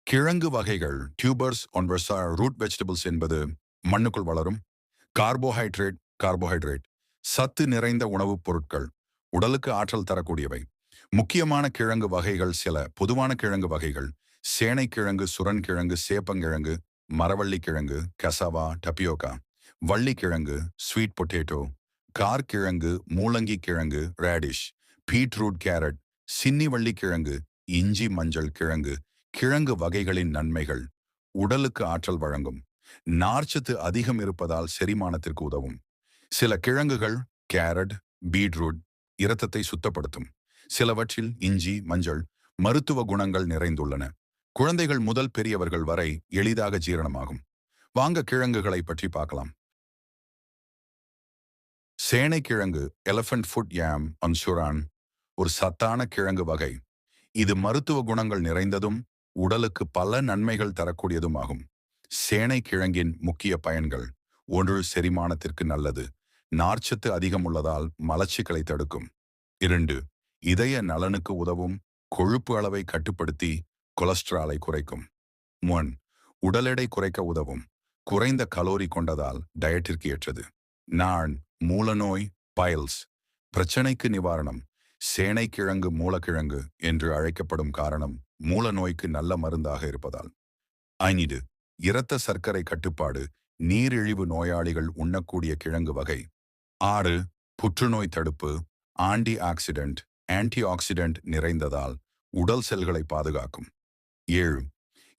கிழங்கு வகைகள் tubers one root vegetables என்பது மண்ணுக்குள் வளரும் கார்போஹைட்ரேட் சத்து நிறைந்த உணவுப் பொருட்கள் உடலுக்கு ஆற்றல் தரக்கூடியவை. முக்கியமான கிழங்கு வகைகள் சில பொதுவான கிழங்கு வகைகள்: சேனைக்கிழங்கு, சுரன்கிழங்கு, சேப்பங்கிழங்கு, மரவள்ளி கிழங்கு, கசாவா, டபியோகா, வள்ளிக்கிழங்கு, ஸ்வீட் பொட்டேட்டோ, கார்கிழங்கு, மூலங்கி கிழங்கு, ரேடிஷ், பீட்ரூட், கேரட், சின்னி வள்ளிக்கிழங்கு, இஞ்சி மஞ்சள் கிழங்கு. கிழங்கு வகைகளின் நன்மைகள்: உடலுக்கு ஆற்றல் வழங்கும், நார்ச்சத்து அதிகம் இருப்பதால் செரிமானத்திற்கு உதவும். சில கிழங்குகள் கேரட், பீட்ரூட் இரத்தத்தை சுத்தப்படுத்தும். சிலவற்றில் இஞ்சி மஞ்சள் மருத்துவ குணங்கள் நிறைந்துள்ளன. குழந்தைகள் முதல் பெரியவர்கள் வரை எளிதாக ஜீரணமாகும். வாங்க கிழங்குகளை பற்றி பார்க்கலாம். சேனைக்கிழங்கு எலஃபண்ட் ஃபுட் யாம் அன்சுரான் ஒரு சத்தான கிழங்கு வகை. இது மருத்துவ குணங்கள் நிறைந்ததும் உடலுக்கு பல நன்மைகள் தரக்கூடியதும் ஆகும். சேனைக்கிழங்கின் முக்கிய பயன்கள்: 1. செரிமானத்திற்கு நல்லது, நார்ச்சத்து அதிகம் உள்ளதால் மலச்சிக்கலை தடுக்கும். 2. இதய நலனுக்கு உதவும், கொழுப்பு அளவை கட்டுப்படுத்தி கொலஸ்ட்ராலை குறைக்கும். 3. உடல் எடை குறைக்க உதவும், குறைந்த கலோரி கொண்டதால் டயட்டிற்கு ஏற்றது. 4. மூலநோய் பைல்ஸ் பிரச்சனைக்கு நிவாரணம். சேனைக்கிழங்கு மூலக்கிழங்கு என்று அழைக்கப்படும் காரணம் மூலநோய்க்கு நல்ல மருந்தாக இருப்பதால். 5. இரத்த சர்க்கரை கட்டுப்பாடு, நீரிழிவு நோயாளிகள் உண்ணக்கூடிய கிழங்கு வகை. 6. புற்றுநோய் தடுப்பு, ஆன்டி ஆக்சிடென்ட் நிறைந்ததால் உடல் செல்களை பாதுகாக்கும். 7.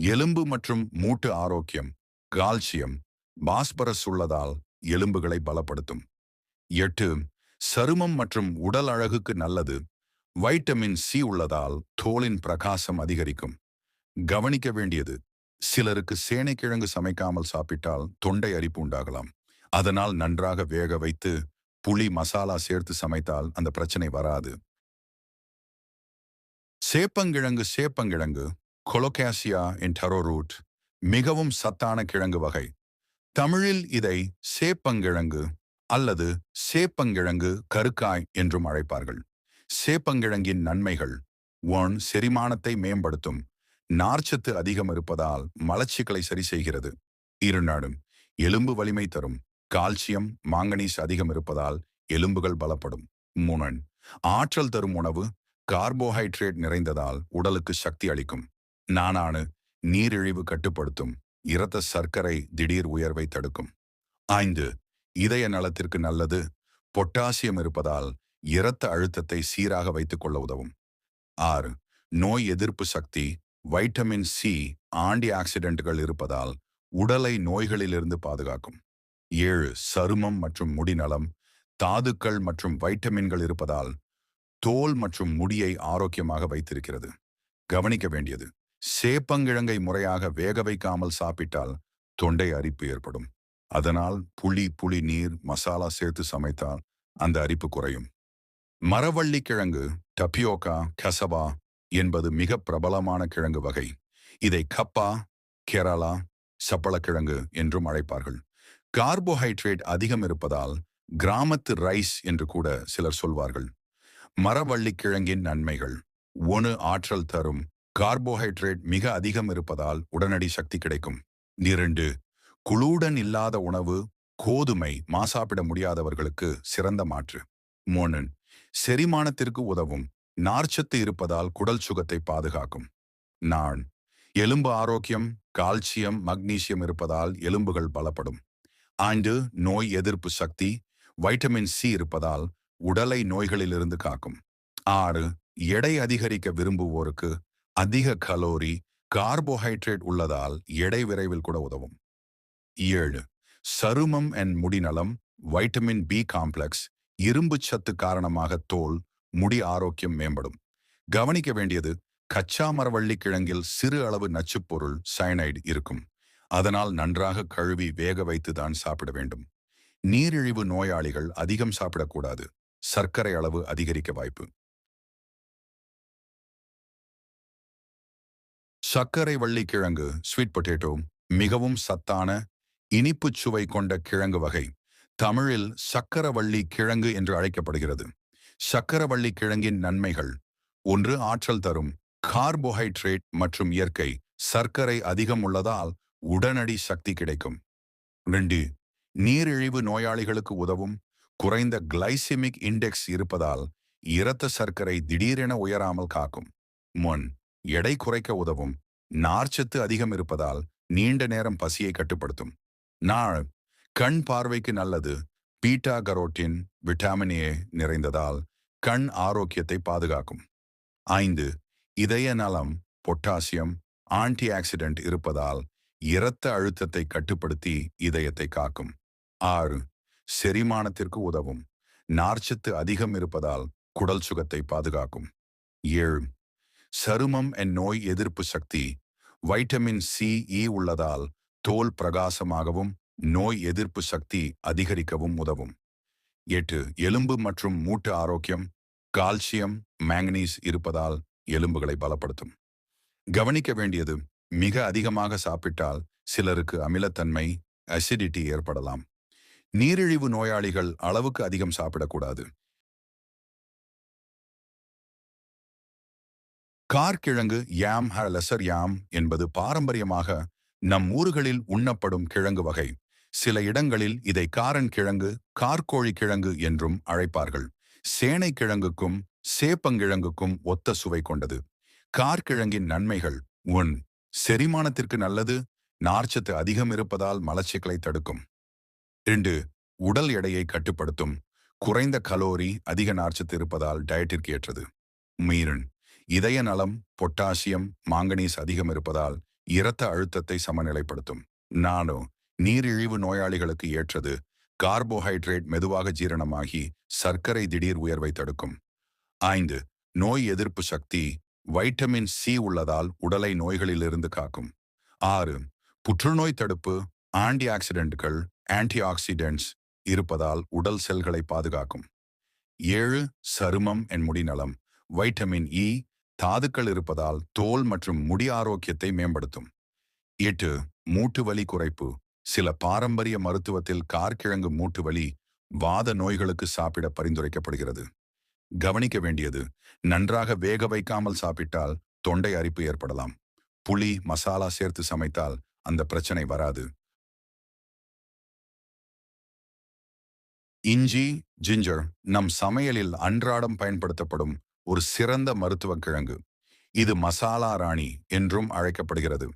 எலும்பு மற்றும் மூட்டு ஆரோக்கியம், கால்சியம், பாஸ்பரஸ் உள்ளதால் எலும்புகளை பலப்படுத்தும். 8. சருமம் மற்றும் உடல் அழகுக்கு நல்லது, வைட்டமின் சி உள்ளதால் தோலின் பிரகாசம் அதிகரிக்கும். கவனிக்க வேண்டியது: சிலருக்கு சேனைக்கிழங்கு சமைக்காமல் சாப்பிட்டால் தொண்டை அரிப்பு உண்டாகலாம். அதனால் நன்றாக வேக வைத்து புளி மசாலா சேர்த்து சமைத்தால் அந்த பிரச்சனை வராது. சேப்பங்கிழங்கு கொலோகாசியா டரோரூட் மிகவும் சத்தான கிழங்கு வகை. தமிழில் இதை சேப்பங்கிழங்கு அல்லது சேப்பங்கிழங்கு கருக்காய் என்றும் அழைப்பார்கள். சேப்பங்கிழங்கின் நன்மைகள்: 1. செரிமானத்தை மேம்படுத்தும், நார்ச்சத்து அதிகம் இருப்பதால் மலச்சிக்கலை சரி செய்கிறது. 2. எலும்பு வலிமை தரும், கால்சியம் மாங்கனீஸ் அதிகம் இருப்பதால் எலும்புகள் பலப்படும். 3. ஆற்றல் தரும் உணவு, கார்போஹைட்ரேட் நிறைந்ததால் உடலுக்கு சக்தி அளிக்கும். 4. நீரிழிவு கட்டுப்படுத்தும், இரத்த சர்க்கரை திடீர் உயர்வை தடுக்கும். 5. இதய நலத்திற்கு நல்லது, பொட்டாசியம் இருப்பதால் இரத்த அழுத்தத்தை சீராக வைத்துக் கொள்ள உதவும். 6. நோய் எதிர்ப்பு சக்தி, வைட்டமின் சி, ஆன்டி ஆக்சிடென்ட்கள் இருப்பதால் உடலை நோய்களிலிருந்து பாதுகாக்கும். 7. சருமம் மற்றும் முடி நலம், தாதுக்கள் மற்றும் வைட்டமின்கள் இருப்பதால் தோல் மற்றும் முடியை ஆரோக்கியமாக வைத்திருக்கிறது. கவனிக்க வேண்டியது: சேப்பங்கிழங்கை முறையாக வேக வைக்காமல் சாப்பிட்டால் தொண்டை அரிப்பு ஏற்படும். அதனால் புளி நீர் மசாலா சேர்த்து சமைத்தால் அந்த அரிப்பு குறையும். மரவள்ளி கிழங்கு டபியோகா கசவா என்பது மிக பிரபலமான கிழங்கு வகை. இதை கப்பா, கேரளா, சப்பளக்கிழங்கு என்றும் அழைப்பார்கள். கார்போஹைட்ரேட் அதிகம் இருப்பதால் கிராமத்து ரைஸ் என்று கூட சிலர் சொல்வார்கள். மரவள்ளி கிழங்கின் நன்மைகள்: 1. ஆற்றல் தரும், கார்போஹைட்ரேட் மிக அதிகம் இருப்பதால் உடனடி சக்தி கிடைக்கும். 2. குளூடன் இல்லாத உணவு, கோதுமை சாப்பிட முடியாதவர்களுக்கு சிறந்த மாற்று. 3. செரிமானத்திற்கு உதவும், நார்ச்சத்து இருப்பதால் குடல் சுகத்தை பாதுகாக்கும். 4. எலும்பு ஆரோக்கியம், கால்சியம் மக்னீசியம் இருப்பதால் எலும்புகள் பலப்படும். 5. நோய் எதிர்ப்பு சக்தி, வைட்டமின் சி இருப்பதால் உடலை நோய்களிலிருந்து காக்கும். 6. எடை அதிகரிக்க விரும்புவோருக்கு அதிக கலோரி, கார்போஹைட்ரேட் உள்ளதால் எடை விரைவில் கூட உதவும். 7. சருமம் முடிநலம், வைட்டமின் பி காம்ப்ளெக்ஸ், இரும்பு சத்து காரணமாக தோல், முடி ஆரோக்கியம் மேம்படும். கவனிக்க வேண்டியது: கச்சா மரவள்ளி கிழங்கில் சிறு அளவு நச்சுப்பொருள் சயனைடு இருக்கும். அதனால் நன்றாக கழுவி வேக வைத்து தான் சாப்பிட வேண்டும். நீரிழிவு நோயாளிகள் அதிகம் சாப்பிடக்கூடாது, சர்க்கரை அளவு அதிகரிக்க வாய்ப்பு. சர்க்கரை வள்ளிக்கிழங்கு ஸ்வீட் பொட்டேட்டோ மிகவும் சத்தான, இனிப்பு சுவை கொண்ட கிழங்கு வகை. தமிழில் சக்கரவள்ளி கிழங்கு என்று அழைக்கப்படுகிறது. சக்கரவள்ளி கிழங்கின் நன்மைகள்: 1. ஆற்றல் தரும், கார்போஹைட்ரேட் மற்றும் இயற்கை சர்க்கரை அதிகம் உள்ளதால் உடனடி சக்தி கிடைக்கும். 2. நீரிழிவு நோயாளிகளுக்கு உதவும். குறைந்த கிளைசிமிக் இண்டெக்ஸ் இருப்பதால் இரத்த சர்க்கரை திடீரென உயராமல் காக்கும். 3. எடை குறைக்க உதவும். நார்ச்சத்து அதிகம் இருப்பதால் நீண்ட நேரம் பசியை கட்டுப்படுத்தும். 4. கண் பார்வைக்கு நல்லது. பீட்டா கரோட்டின், விட்டமின் ஏ நிறைந்ததால் கண் ஆரோக்கியத்தை பாதுகாக்கும். 5. இதய நலம். பொட்டாசியம், ஆன்டி ஆக்சிடென்ட் இருப்பதால் இரத்த அழுத்தத்தை கட்டுப்படுத்தி இதயத்தை காக்கும். 6. செரிமானத்திற்கு உதவும். நார்ச்சத்து அதிகம் இருப்பதால் குடல் சுகத்தை பாதுகாக்கும். 7. சருமம் நோய் எதிர்ப்பு சக்தி. வைட்டமின் சி, இ உள்ளதால் தோல் பிரகாசமாகவும் நோய் எதிர்ப்பு சக்தி அதிகரிக்கவும் உதவும். 8. எலும்பு மற்றும் மூட்டு ஆரோக்கியம். கால்சியம், மேங்கனீஸ் இருப்பதால் எலும்புகளை பலப்படுத்தும். கவனிக்க வேண்டியது, மிக அதிகமாக சாப்பிட்டால் சிலருக்கு அமிலத்தன்மை, அசிடிட்டி ஏற்படலாம். நீரிழிவு நோயாளிகள் அளவுக்கு அதிகம் சாப்பிடக்கூடாது. கார்கிழங்கு, யாம் லெசர் யாம் என்பது பாரம்பரியமாக நம் ஊர்களில் உண்ணப்படும் கிழங்கு வகை. சில இடங்களில் இதை காரன் கிழங்கு, கார்கோழி கிழங்கு என்றும் அழைப்பார்கள். சேனை கிழங்குக்கும் சேப்பங்கிழங்குக்கும் ஒத்த சுவை கொண்டது. கார்கிழங்கின் நன்மைகள்: 1. செரிமானத்திற்கு நல்லது. நார்ச்சத்து அதிகம் இருப்பதால் மலச்சிக்கலை தடுக்கும். 2. உடல் எடையை கட்டுப்படுத்தும். குறைந்த கலோரி, அதிக நார்ச்சத்து இருப்பதால் டயட்டிற்கு ஏற்றது. 3. இதய நலம். பொட்டாசியம், மாங்கனீஸ் அதிகம் இருப்பதால் இரத்த அழுத்தத்தை சமநிலைப்படுத்தும். 4. நீரிழிவு நோயாளிகளுக்கு ஏற்றது. கார்போஹைட்ரேட் மெதுவாக ஜீரணமாகி சர்க்கரை திடீர் உயர்வை தடுக்கும். 5. நோய் எதிர்ப்பு சக்தி. வைட்டமின் சி உள்ளதால் உடலை நோய்களிலிருந்து காக்கும். 6. புற்றுநோய் தடுப்பு. ஆன்டி ஆக்சிடென்ட்கள், ஆன்டி ஆக்சிடென்ட்ஸ் இருப்பதால் உடல் செல்களை பாதுகாக்கும். 7. சருமம் முடி நலம். வைட்டமின் இ, தாதுக்கள் இருப்பதால் தோல் மற்றும் முடி ஆரோக்கியத்தை மேம்படுத்தும். 8. மூட்டு வலி குறைப்பு. சில பாரம்பரிய மருத்துவத்தில் கார்கிழங்கு மூட்டு வலி, வாத நோய்களுக்கு சாப்பிட பரிந்துரைக்கப்படுகிறது. கவனிக்க வேண்டியது, நன்றாக வேக வைக்காமல் சாப்பிட்டால் தொண்டை அரிப்பு ஏற்படலாம். புளி, மசாலா சேர்த்து சமைத்தால் அந்த பிரச்சனை வராது. இஞ்சி, ஜிஞ்சர் நம் சமையலில் அன்றாடம் பயன்படுத்தப்படும் ஒரு சிறந்த மருத்துவ கிழங்கு. இது மசாலா ராணி என்றும் அழைக்கப்படுகிறது.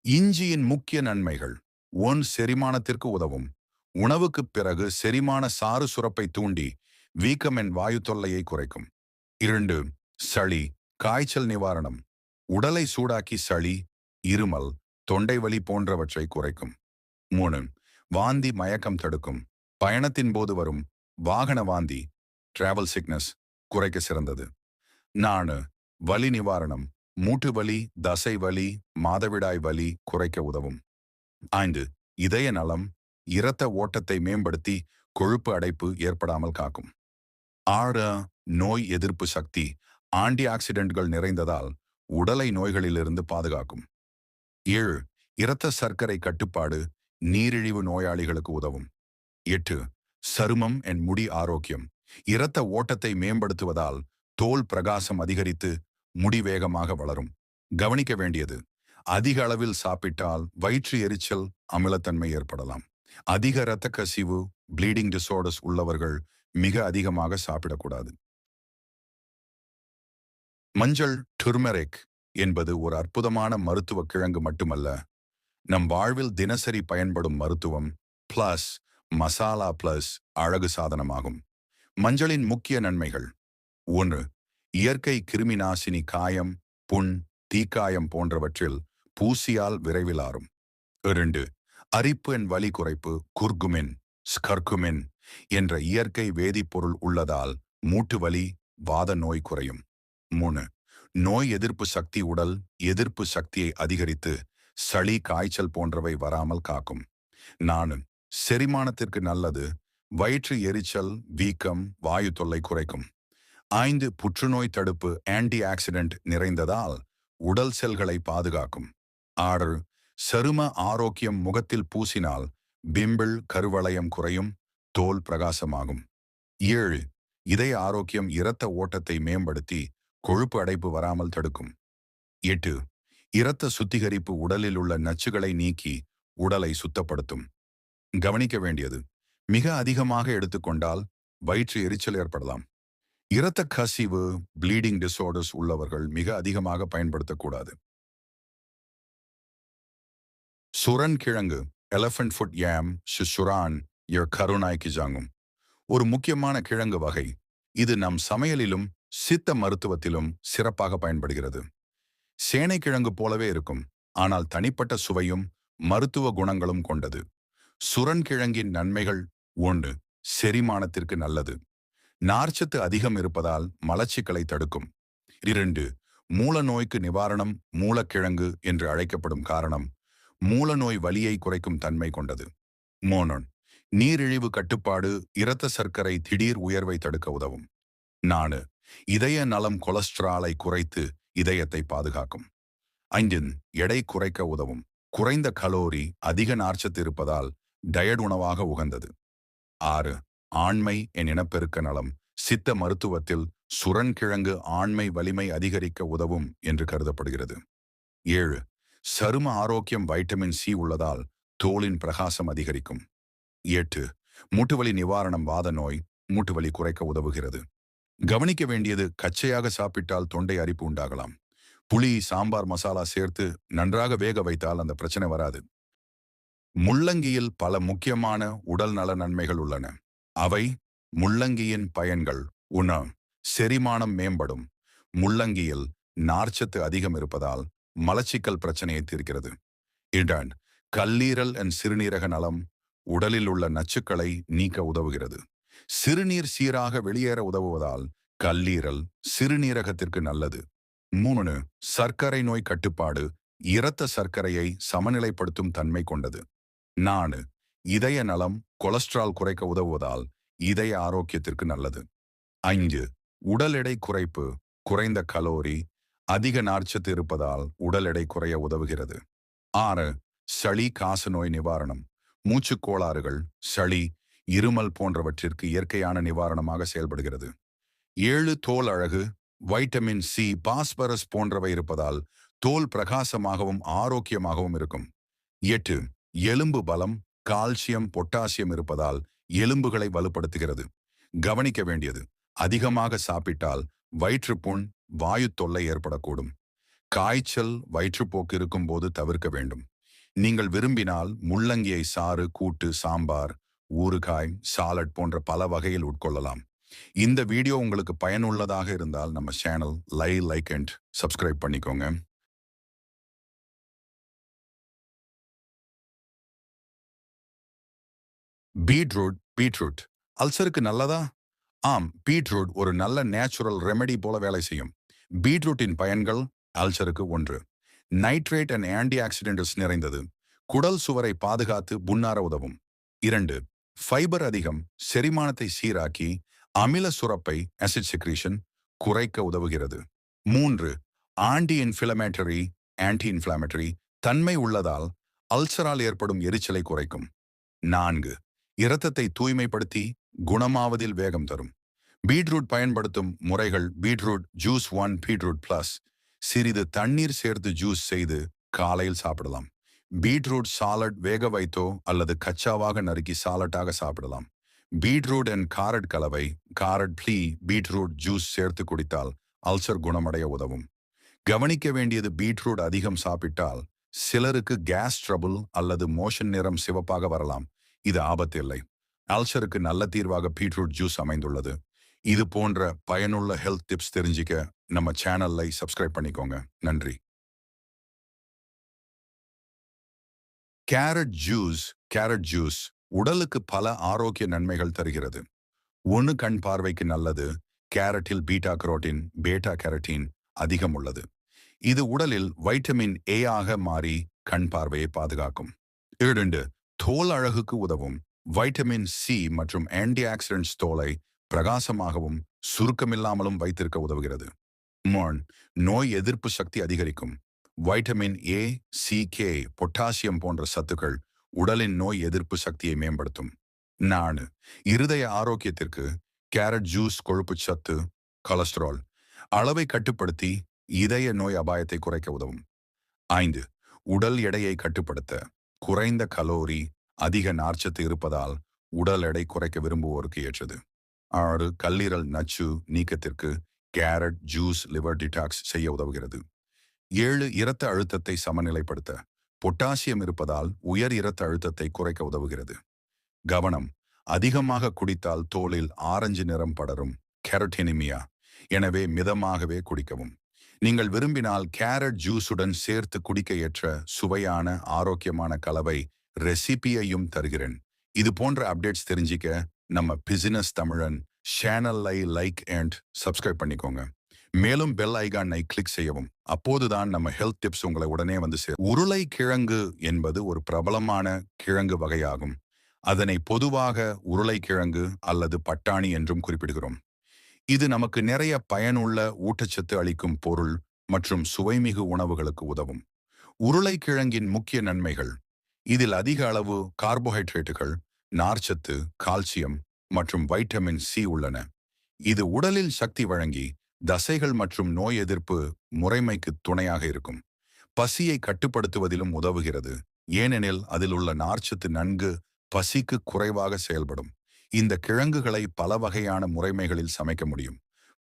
இஞ்சியின் முக்கிய நன்மைகள்: 1. செரிமானத்திற்கு உதவும். உணவுக்குப் பிறகு செரிமான சாறு சுரப்பை தூண்டி வீக்கம் வாயு தொல்லையை குறைக்கும். 2. சளி, காய்ச்சல் நிவாரணம். உடலை சூடாக்கி சளி, இருமல், தொண்டை வலி போன்றவற்றை குறைக்கும். 3. வாந்தி, மயக்கம் தடுக்கும். பயணத்தின் போது வரும் வாகன வாந்தி, டிராவல் சிக்னஸ் குறைக்க சிறந்தது. 4. வலி நிவாரணம். மூட்டு வலி, தசை வலி, மாதவிடாய் வலி குறைக்க உதவும். 5. இதய நலம். இரத்த ஓட்டத்தை மேம்படுத்தி கொழுப்பு அடைப்பு ஏற்படாமல் காக்கும். 6. நோய் எதிர்ப்பு சக்தி. ஆன்டி ஆக்சிடென்ட்கள் நிறைந்ததால் உடலை நோய்களிலிருந்து பாதுகாக்கும். 7. இரத்த சர்க்கரை கட்டுப்பாடு. நீரிழிவு நோயாளிகளுக்கு உதவும். 8. சருமம் முடி ஆரோக்கியம். இரத்த ஓட்டத்தை மேம்படுத்துவதால் தோல் பிரகாசம் அதிகரித்து முடி வேகமாக வளரும். கவனிக்க வேண்டியது, அதிக அளவில் சாப்பிட்டால் வயிற்று எரிச்சல், அமிலத்தன்மை ஏற்படலாம். அதிக இரத்த கசிவு, ப்ளீடிங் டிசார்டர்ஸ் உள்ளவர்கள் மிக அதிகமாக சாப்பிடக்கூடாது. மஞ்சள், டர்மெரிக் என்பது ஒரு அற்புதமான மருத்துவ கிழங்கு மட்டுமல்ல, நம் வாழ்வில் தினசரி பயன்படும் மருத்துவம் பிளஸ் மசாலா பிளஸ் அழகு சாதனமாகும். மஞ்சளின் முக்கிய நன்மைகள்: 1. இயற்கை கிருமி நாசினி. காயம், புண், தீக்காயம் போன்றவற்றில் பூசியால் விரைவில் ஆறும். 2. அரிப்பு வலி குறைப்பு. குர்குமின், ஸ்கர்குமின் என்ற இயற்கை வேதிப்பொருள் உள்ளதால் மூட்டு வலி, வாத நோய் குறையும். 3. நோய் எதிர்ப்பு சக்தி. உடல் எதிர்ப்பு சக்தியை அதிகரித்து சளி, காய்ச்சல் போன்றவை வராமல் காக்கும். 4. செரிமானத்திற்கு நல்லது. வயிற்று எரிச்சல், வீக்கம், வாயு தொல்லை குறைக்கும். 5. புற்றுநோய் தடுப்பு. ஆன்டி ஆக்சிடென்ட் நிறைந்ததால் உடல் செல்களை பாதுகாக்கும். 6. சரும ஆரோக்கியம். முகத்தில் பூசினால் பிம்பிள், கருவளையம் குறையும், தோல் பிரகாசமாகும். 7. இதய ஆரோக்கியம். இரத்த ஓட்டத்தை மேம்படுத்தி கொழுப்பு அடைப்பு வராமல் தடுக்கும். 8. இரத்த சுத்திகரிப்பு உடலில் உள்ள நச்சுகளை நீக்கி உடலை சுத்தப்படுத்தும். கவனிக்க வேண்டியது, மிக அதிகமாக எடுத்துக்கொண்டால் வயிற்று எரிச்சல் ஏற்படலாம். இரத்த கசிவு ப்ளீடிங் டிஸார்டர்ஸ் உள்ளவர்கள் மிக அதிகமாக பயன்படுத்தக்கூடாது. சுரன் கிழங்கு எலஃபண்ட் ஃபுட் யாம் சுரான் கருணாய் கிஜாங்கும் ஒரு முக்கியமான கிழங்கு வகை. இது நம் சமையலிலும் சித்த மருத்துவத்திலும் சிறப்பாக பயன்படுகிறது. சேனை கிழங்கு போலவே இருக்கும், ஆனால் தனிப்பட்ட சுவையும் மருத்துவ குணங்களும் கொண்டது. சுரன் கிழங்கின் நன்மைகள்: 1. செரிமானத்திற்கு நல்லது. நார்ச்சத்து அதிகம் இருப்பதால் மலச்சிக்கலை தடுக்கும். 2. மூல நோய்க்கு நிவாரணம். மூலக்கிழங்கு என்று அழைக்கப்படும் காரணம் மூலநோய் வலியை குறைக்கும் தன்மை கொண்டது. 3. நீரிழிவு கட்டுப்பாடு, இரத்த சர்க்கரை திடீர் உயர்வை தடுக்க உதவும். 4. இதய நலம், கொலஸ்ட்ராலை குறைத்து இதயத்தை பாதுகாக்கும். 5. எடை குறைக்க உதவும். குறைந்த கலோரி, அதிக நார்ச்சத்து இருப்பதால் டயட் உணவாக உகந்தது. 6. ஆண்மை என் இனப்பெருக்க நலம். சித்த மருத்துவத்தில் சுரன் கிழங்கு ஆண்மை வலிமை அதிகரிக்க உதவும் என்று கருதப்படுகிறது. 7. சரும ஆரோக்கியம், வைட்டமின் சி உள்ளதால் தோலின் பிரகாசம் அதிகரிக்கும். 8. மூட்டுவலி நிவாரணம், வாத நோய், மூட்டுவலி குறைக்க உதவுகிறது. கவனிக்க வேண்டியது, கச்சையாக சாப்பிட்டால் தொண்டை அரிப்பு உண்டாகலாம். புளி, சாம்பார் மசாலா சேர்த்து நன்றாக வேக வைத்தால் அந்த பிரச்சனை வராது. முள்ளங்கியில் பல முக்கியமான உடல் நல நன்மைகள் உள்ளன. அவை: முள்ளங்கியின் பயன்கள். செரிமானம் மேம்படும். முள்ளங்கியில் நார்ச்சத்து அதிகம் இருப்பதால் மலச்சிக்கல் பிரச்சனையை தீர்க்கிறது. 2. கல்லீரல் சிறுநீரக நலம். உடலில் உள்ள நச்சுக்களை நீக்க உதவுகிறது. சிறுநீர் சீராக வெளியேற உதவுவதால் கல்லீரல் சிறுநீரகத்திற்கு நல்லது. 3. சர்க்கரை நோய் கட்டுப்பாடு. இரத்த சர்க்கரையை சமநிலைப்படுத்தும் தன்மை கொண்டது. 4. இதய நலம். கொலஸ்ட்ரால் குறைக்க உதவுவதால் இதய ஆரோக்கியத்திற்கு நல்லது. 5. உடல் எடை குறைப்பு. குறைந்த கலோரி, அதிக நார்ச்சத்து இருப்பதால் உடல் எடை குறைய உதவுகிறது. 6. சளி, காசநோய் நிவாரணம். மூச்சுக் கோளாறுகள், சளி, இருமல் போன்றவற்றிற்கு இயற்கையான நிவாரணமாக செயல்படுகிறது. 7. தோல் அழகு. வைட்டமின் சி, பாஸ்பரஸ் போன்றவை இருப்பதால் தோல் பிரகாசமாகவும் ஆரோக்கியமாகவும் இருக்கும். 8. எலும்பு பலம். கால்சியம், பொட்டாசியம் இருப்பதால் எலும்புகளை வலுப்படுத்துகிறது. கவனிக்க வேண்டியது, அதிகமாக சாப்பிட்டால் வயிற்றுப்புண், வாயு தொல்லை ஏற்படக்கூடும். காய்ச்சல், வயிற்றுப்போக்கு இருக்கும் போது தவிர்க்க வேண்டும். நீங்கள் விரும்பினால் முள்ளங்கியை சாறு, கூட்டு, சாம்பார், ஊறுகாய், சாலட் போன்ற பல வகையில் உட்கொள்ளலாம். இந்த வீடியோ உங்களுக்கு பயனுள்ளதாக இருந்தால் நம்ம சேனல் லைக் அண்ட் சப்ஸ்கிரைப் பண்ணிக்கோங்க. பீட்ரூட் அல்சருக்கு நல்லதா? ஆம், பீட்ரூட் ஒரு நல்ல நேச்சுரல் ரெமெடி போல வேலை செய்யும். பீட்ரூட்டின் பயன்கள்: அல்சருக்கு 1. நைட்ரேட் அண்ட் ஆன்டி ஆக்சிடென்ட்ஸ் நிறைந்தது. குடல் சுவரை பாதுகாத்து புண்ணார உதவும். 2. ஃபைபர் அதிகம். செரிமானத்தை சீராக்கி அமில சுரப்பை ஆசிட் செக்ரீஷன் குறைக்க உதவுகிறது. 3. ஆன்டி இன்ஃப்ளமேட்டரி தன்மை உள்ளதால் அல்சரால் ஏற்படும் எரிச்சலை குறைக்கும். 4. இரத்தத்தை தூய்மைப்படுத்தி குணமாவதில் வேகம் தரும். பீட்ரூட் பயன்படுத்தும் முறைகள்: பீட்ரூட் ஜூஸ் 1, பீட்ரூட் பிளஸ். சிறிது தண்ணீர் சேர்த்து ஜூஸ் செய்து காலையில் சாப்பிடலாம். பீட்ரூட் சாலட், வேக வைத்தோ அல்லது கச்சாவாக நறுக்கி சாலட்டாக சாப்பிடலாம். பீட்ரூட் அண்ட் காரட் கலவை, காரட் ப்ளீ, பீட்ரூட் ஜூஸ் சேர்த்து குடித்தால் அல்சர் குணமடைய உதவும். கவனிக்க வேண்டியது, பீட்ரூட் அதிகம் சாப்பிட்டால் சிலருக்கு கேஸ் ட்ரபிள் அல்லது மோஷன் நிறம் சிவப்பாக வரலாம். இது ஆபத்தில்லை. அல்சருக்கு நல்ல தீர்வாக பீட்ரூட் ஜூஸ் அமைந்துள்ளது. இது போன்ற பயனுள்ள ஹெல்த் டிப்ஸ் தெரிஞ்சிக்க நம்ம சேனலை சப்ஸ்கிரைப் பண்ணிக்கோங்க. நன்றி. கேரட் ஜூஸ் உடலுக்கு பல ஆரோக்கிய நன்மைகள் தருகிறது. 1. கண் பார்வைக்கு நல்லது. கேரட்டில் பீட்டா கேரட்டின் அதிகம் உள்ளது. இது உடலில் வைட்டமின் ஏ ஆக மாறி கண் பார்வையை பாதுகாக்கும். 2. தோல் அழகுக்கு உதவும். வைட்டமின் சி மற்றும் ஆன்டி ஆக்சிடென்ட்ஸ் தோலை பிரகாசமாகவும் சுருக்கமில்லாமலும் வைத்திருக்க உதவுகிறது. 3. நோய் எதிர்ப்பு சக்தி அதிகரிக்கும். Vitamin A, C, K, potassium போன்ற சத்துக்கள் உடலின் நோய் எதிர்ப்பு சக்தியை மேம்படுத்தும். 4. இருதய ஆரோக்கியத்திற்கு கேரட் ஜூஸ் கொழுப்பு சத்து, கொலஸ்ட்ரால் அளவை கட்டுப்படுத்தி இதய நோய் அபாயத்தை குறைக்க உதவும். 5. உடல் எடையை கட்டுப்படுத்த குறைந்த கலோரி அதிக நார்ச்சத்து இருப்பதால் உடல் எடை குறைக்க விரும்புவோருக்கு ஏற்றது. 6. கல்லீரல் நச்சு நீக்கத்திற்கு கேரட் ஜூஸ் லிவர் டிடாக்ஸ் செய்ய உதவுகிறது. 7. இரத்த அழுத்தத்தை சமநிலைப்படுத்த பொட்டாசியம் இருப்பதால் உயர் இரத்த அழுத்தத்தை குறைக்க உதவுகிறது. கவனம்: அதிகமாக குடித்தால் தோலில் ஆரஞ்சு நிறம் படரும் கெரட்டினிமியா, எனவே மிதமாகவே குடிக்கவும். நீங்கள் விரும்பினால் கேரட் ஜூஸுடன் சேர்த்து குடிக்க ஏற்ற சுவையான ஆரோக்கியமான கலவை ரெசிபியையும் தருகிறேன். இது போன்ற அப்டேட்ஸ் தெரிஞ்சிக்க நம்ம பிசினஸ் தமிழன் சேனலை லைக் அண்ட் சப்ஸ்கிரைப் பண்ணிக்கோங்க. மேலும் பெல் ஐகானை கிளிக் செய்யவும். அப்போதுதான் நம்ம ஹெல்த் டிப்ஸ் உங்களை உடனே வந்து சேரும். உருளை கிழங்கு என்பது ஒரு பிரபலமான கிழங்கு வகையாகும். அதனை பொதுவாக உருளைக்கிழங்கு அல்லது பட்டாணி என்றும் குறிப்பிடுகிறோம். இது நமக்கு நிறைய பயனுள்ள ஊட்டச்சத்து அளிக்கும் பொருள் மற்றும் சுவைமிகு உணவுகளுக்கு உதவும். உருளைக்கிழங்கின் முக்கிய நன்மைகள்: இதில் அதிக அளவு கார்போஹைட்ரேட்டுகள், நார்ச்சத்து, கால்சியம் மற்றும் வைட்டமின் சி உள்ளன. இது உடலில் சக்தி வழங்கி தசைகள் மற்றும் நோய் எதிர்ப்பு முறைமைக்கு துணையாக இருக்கும். பசியை கட்டுப்படுத்துவதிலும் உதவுகிறது, ஏனெனில் அதில் உள்ள நார்ச்சத்து நன்கு பசிக்கு குறைவாக செயல்படும். இந்த கிழங்குகளை பல வகையான முறைமைகளில் சமைக்க முடியும்.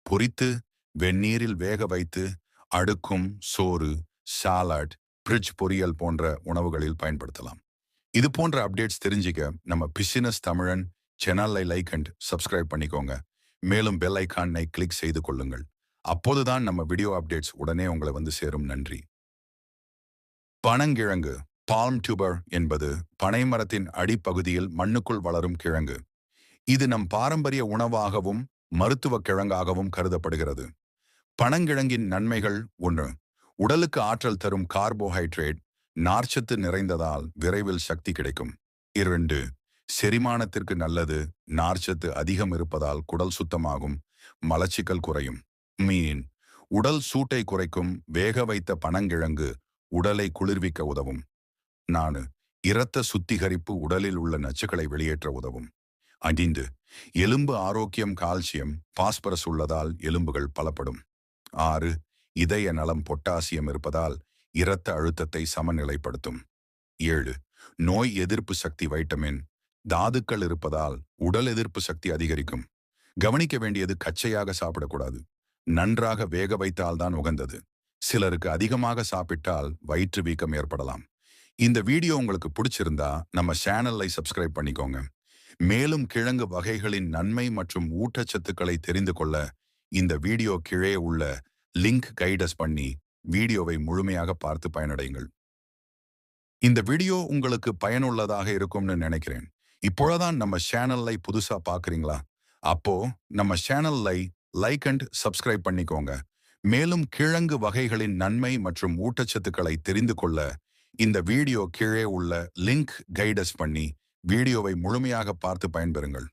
பொரித்து, வெந்நீரில் வேக வைத்து, அடுக்கும், சோறு, சாலட், பிரிட்ஜ் பொரியல் போன்ற உணவுகளில் பயன்படுத்தலாம். இது போன்ற அப்டேட்ஸ் தெரிஞ்சிக்க நம்ம பிசினஸ் தமிழன் சேனலை லைக் அண்ட் சப்ஸ்கிரைப் பண்ணிக்கோங்க. மேலும் பெல் ஐகானை கிளிக் செய்து கொள்ளுங்கள். அப்போதுதான் நம்ம வீடியோ அப்டேட்ஸ் உடனே உங்களை வந்து சேரும். நன்றி. பனங்கிழங்கு பால்ம் டியூபர் என்பது பனைமரத்தின் அடிப்பகுதியில் மண்ணுக்குள் வளரும் கிழங்கு. இது நம் பாரம்பரிய உணவாகவும் மருத்துவ கிழங்காகவும் கருதப்படுகிறது. பனங்கிழங்கின் நன்மைகள்: 1. உடலுக்கு ஆற்றல் தரும் கார்போஹைட்ரேட், நார்ச்சத்து நிறைந்ததால் விரைவில் சக்தி கிடைக்கும். 2. செரிமானத்திற்கு நல்லது, நார்ச்சத்து அதிகம் இருப்பதால் குடல் சுத்தமாகும், மலச்சிக்கல் குறையும். மீன் உடல் சூட்டை குறைக்கும், வேக வைத்த பனங்கிழங்கு உடலை குளிர்விக்க உதவும். 4. இரத்த சுத்திகரிப்பு, உடலில் உள்ள நச்சுக்களை வெளியேற்ற உதவும். 5. எலும்பு ஆரோக்கியம், கால்சியம், பாஸ்பரஸ் உள்ளதால் எலும்புகள் பலப்படும். 6. இதய நலம், பொட்டாசியம் இருப்பதால் இரத்த அழுத்தத்தை சமநிலைப்படுத்தும். 7. நோய் எதிர்ப்பு சக்தி, வைட்டமின், தாதுக்கள் இருப்பதால் உடல் எதிர்ப்பு சக்தி அதிகரிக்கும். கவனிக்க வேண்டியது: கச்சையாக சாப்பிடக்கூடாது, நன்றாக வேக வைத்தால்தான் உகந்தது. சிலருக்கு அதிகமாக சாப்பிட்டால் வயிற்று வீக்கம் ஏற்படலாம். இந்த வீடியோ உங்களுக்கு பிடிச்சிருந்தா நம்ம சேனலை சப்ஸ்கிரைப் பண்ணிக்கோங்க. மேலும் கிழங்கு வகைகளின் நன்மை மற்றும் ஊட்டச்சத்துக்களை தெரிந்து கொள்ள இந்த வீடியோ கீழே உள்ள லிங்க் கைடஸ் பண்ணி வீடியோவை முழுமையாக பார்த்து பயனடையுங்கள். இந்த வீடியோ உங்களுக்கு பயனுள்ளதாக இருக்கும்னு நினைக்கிறேன். இப்போதான் நம்ம சேனலை புதுசா பாக்குறீங்களா? அப்போ நம்ம சேனலை லைக் அண்ட் சப்ஸ்கிரைப் பண்ணிக்கோங்க. மேலும் கிழங்கு வகைகளின் நன்மை மற்றும் ஊட்டச்சத்துக்களை தெரிந்து கொள்ள இந்த வீடியோ கீழே உள்ள லிங்க் கைடஸ் பண்ணி வீடியோவை முழுமையாக பார்த்து பயன்பெறுங்கள்.